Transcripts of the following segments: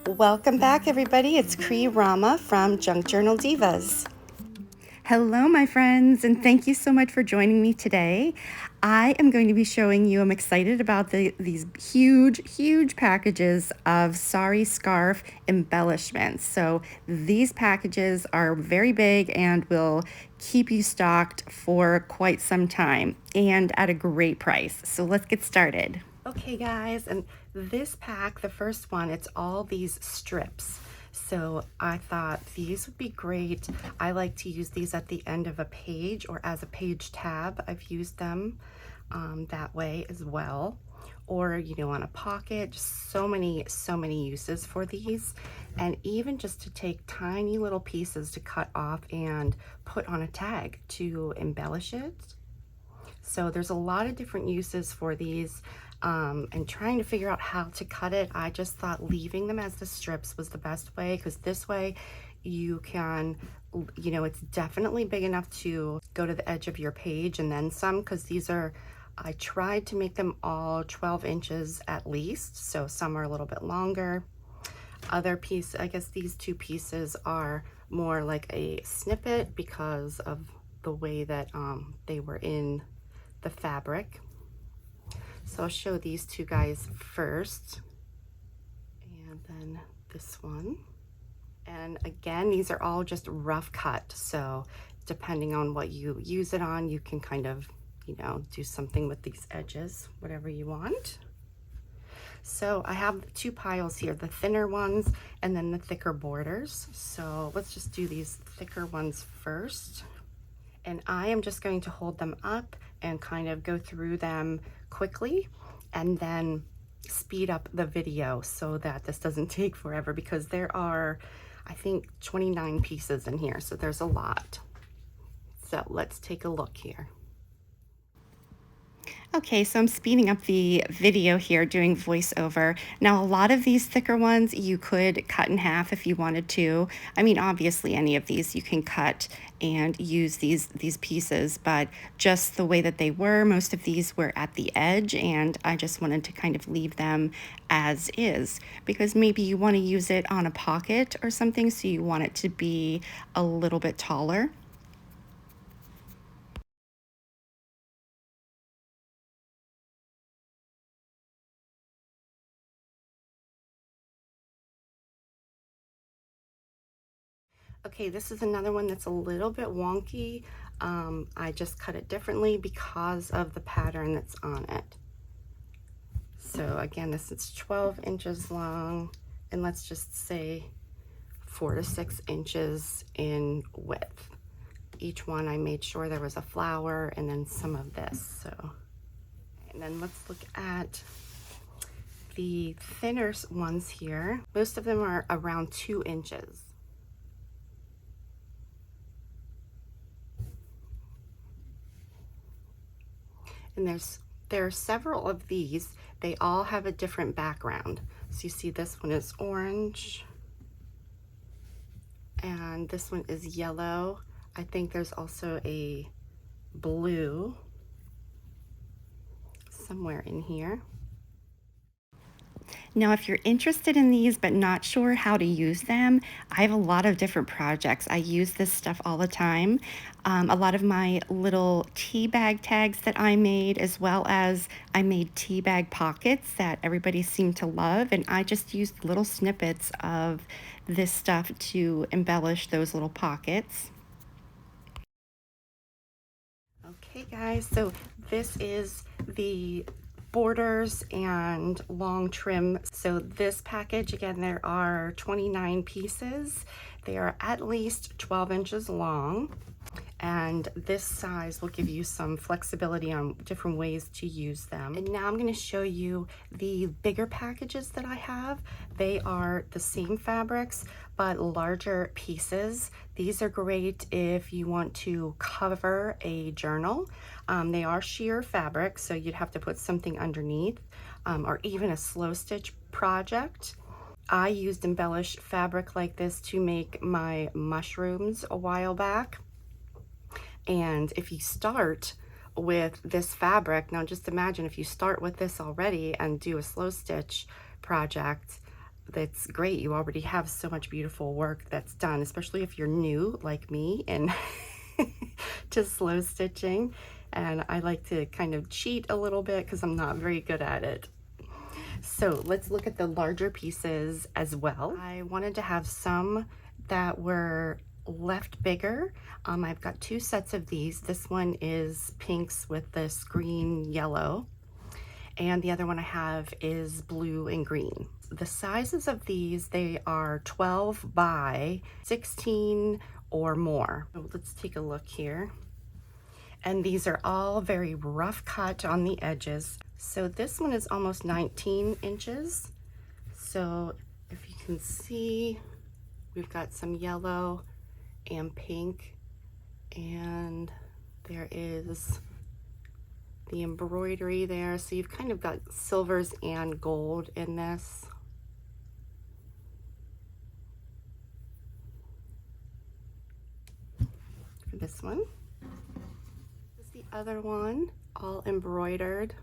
Welcome back, everybody. It's Rama from Junk Journal Divas. Hello, my friends, and thank you so much for joining me today. I am going to be showing you, I'm excited about these huge packages of Sari scarf embellishments. So these packages are very big and will keep you stocked for quite some time and at a great price. So let's get started. Okay, guys, and this pack, the first one, it's all these strips. So I thought these would be great. I like to use these at the end of a page or as a page tab. I've used them that way as well. Or, you know, on a pocket, just so many uses for these. And even just to take tiny little pieces to cut off and put on a tag to embellish it. So there's a lot of different uses for these. And trying to figure out how to cut it, I just thought leaving them as the strips was the best way, because this way you can, you know, it's definitely big enough to go to the edge of your page and then some, because these are, I tried to make them all 12 inches at least, so some are a little bit longer. Other piece, I guess these two pieces are more like a snippet because of the way that they were in the fabric. So I'll show these two guys first, and then this one. And again, these are all just rough cut, so depending on what you use it on, you can kind of, you know, do something with these edges, whatever you want. So I have two piles here, the thinner ones and then the thicker borders. So let's just do these thicker ones first. And I am just going to hold them up and kind of go through them quickly and then speed up the video so that this doesn't take forever, because there are, I think, 29 pieces in here, so there's a lot. So let's take a look here. Okay, so I'm speeding up the video here, doing voiceover. Now, a lot of these thicker ones you could cut in half if you wanted to. I mean, obviously any of these you can cut and use these pieces, but just the way that they were, most of these were at the edge, and I just wanted to kind of leave them as is, because maybe you want to use it on a pocket or something, so you want it to be a little bit taller. Okay, this is another one that's a little bit wonky. I just cut it differently because of the pattern that's on it. So again, this is 12 inches long, and let's just say 4 to 6 inches in width. Each one I made sure there was a flower and then some of this. So, and then let's look at the thinner ones here. Most of them are around 2 inches. And there are several of these. They all have a different background. So you see this one is orange, and this one is yellow. I think there's also a blue somewhere in here. Now, if you're interested in these but not sure how to use them, I have a lot of different projects. I use this stuff all the time. A lot of my little tea bag tags that I made, as well as I made tea bag pockets that everybody seemed to love, and I just used little snippets of this stuff to embellish those little pockets. Okay, guys, so this is the borders and long trim. So this package, again, there are 29 pieces. They are at least 12 inches long, and this size will give you some flexibility on different ways to use them. And now I'm going to show you the bigger packages that I have. They are the same fabrics but larger pieces. These are great if you want to cover a journal. They are sheer fabric, so you'd have to put something underneath, or even a slow stitch project. I used embellished fabric like this to make my mushrooms a while back. And if you start with this fabric, now just imagine if you start with this already and do a slow stitch project, that's great. You already have so much beautiful work that's done, especially if you're new like me and to slow stitching. And I like to kind of cheat a little bit because I'm not very good at it. So let's look at the larger pieces as well. I wanted to have some that were left bigger. I've got 2 sets of these. This one is pinks with this green yellow, and the other one I have is blue and green. The sizes of these, they are 12 by 16 or more. So let's take a look here. And these are all very rough cut on the edges. So this one is almost 19 inches. So if you can see, we've got some yellow and pink, and there is the embroidery there. So you've kind of got silvers and gold in this. For this one. This is the other one, all embroidered.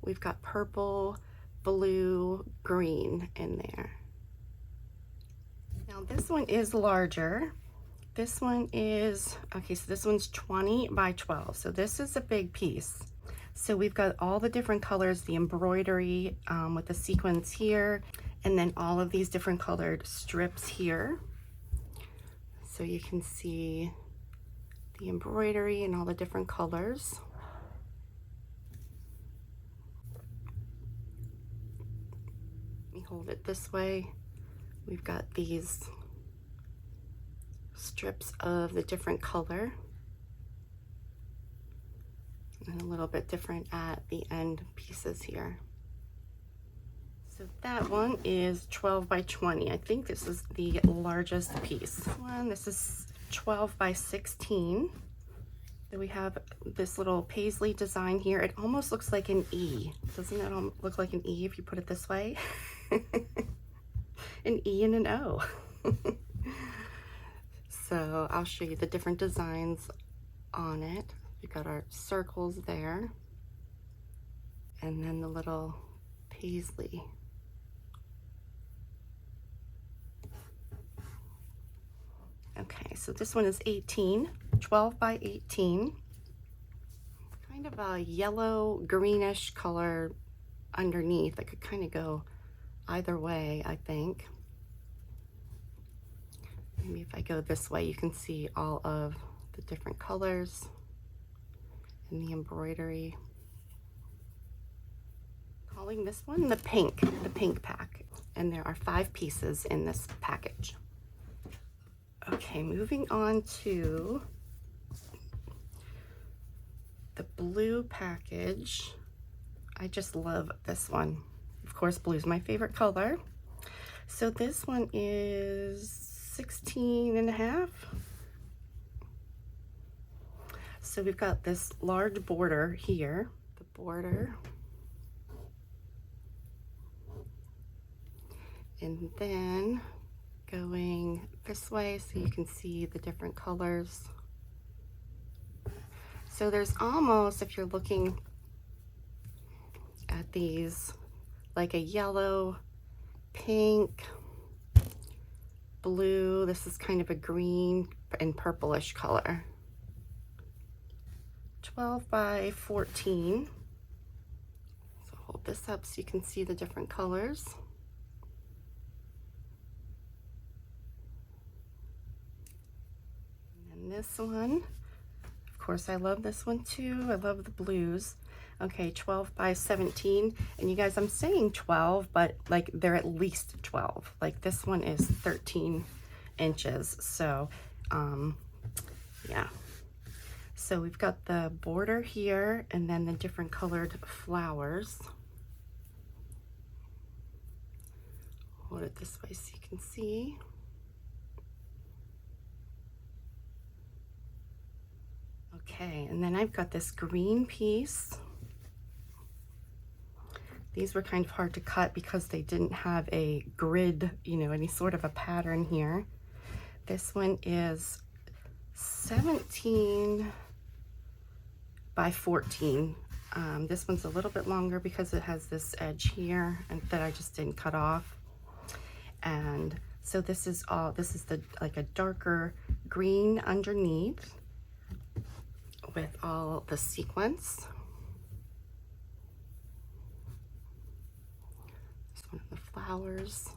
We've got purple, blue, green in there. Now this one is larger. This one is, okay, so this one's 20 by 12. So this is a big piece. So we've got all the different colors, the embroidery with the sequins here, and then all of these different colored strips here. So you can see the embroidery and all the different colors. Let me hold it this way. We've got these strips of the different color, and a little bit different at the end pieces here. So that one is 12 by 20. I think this is the largest piece. This is 12 by 16. So we have this little paisley design here. It almost looks like an E. Doesn't it look like an E if you put it this way? An E and an O. So I'll show you the different designs on it. We've got our circles there, and then the little paisley. Okay, so this one is 12 by 18. Kind of a yellow greenish color underneath. It could kind of go either way, I think. Maybe if I go this way, you can see all of the different colors and the embroidery. Calling this one the pink pack. And there are 5 pieces in this package. Okay, moving on to the blue package. I just love this one. Of course, blue is my favorite color. So this one is 16 and a half. So we've got this large border here, the border. And then going this way so you can see the different colors. So there's almost, if you're looking at these, like a yellow, pink, blue. This is kind of a green and purplish color. 12 by 14. So hold this up so you can see the different colors. And then this one, of course, I love this one too. I love the blues. Okay, 12 by 17. And you guys, I'm saying 12, but like they're at least 12. Like this one is 13 inches. So, yeah. So we've got the border here and then the different colored flowers. Hold it this way so you can see. Okay, and then I've got this green piece. These were kind of hard to cut because they didn't have a grid, you know, any sort of a pattern here. This one is 17 by 14. This one's a little bit longer because it has this edge here and that I just didn't cut off. And so this is like a darker green underneath with all the sequins. This one of the flowers.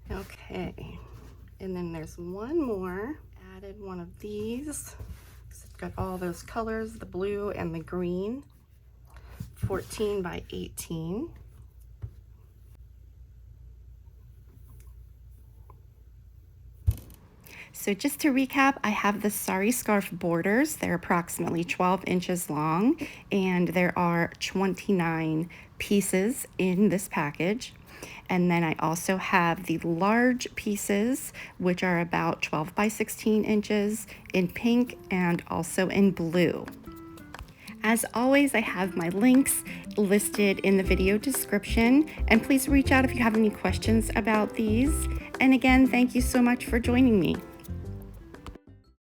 Okay, and then there's one more. Added one of these. It's got all those colors, the blue and the green. 14 by 18. So just to recap, I have the Sari scarf borders. They're approximately 12 inches long, and there are 29 pieces in this package. And then I also have the large pieces, which are about 12 by 16 inches in pink and also in blue. As always, I have my links listed in the video description, and please reach out if you have any questions about these. And again, thank you so much for joining me.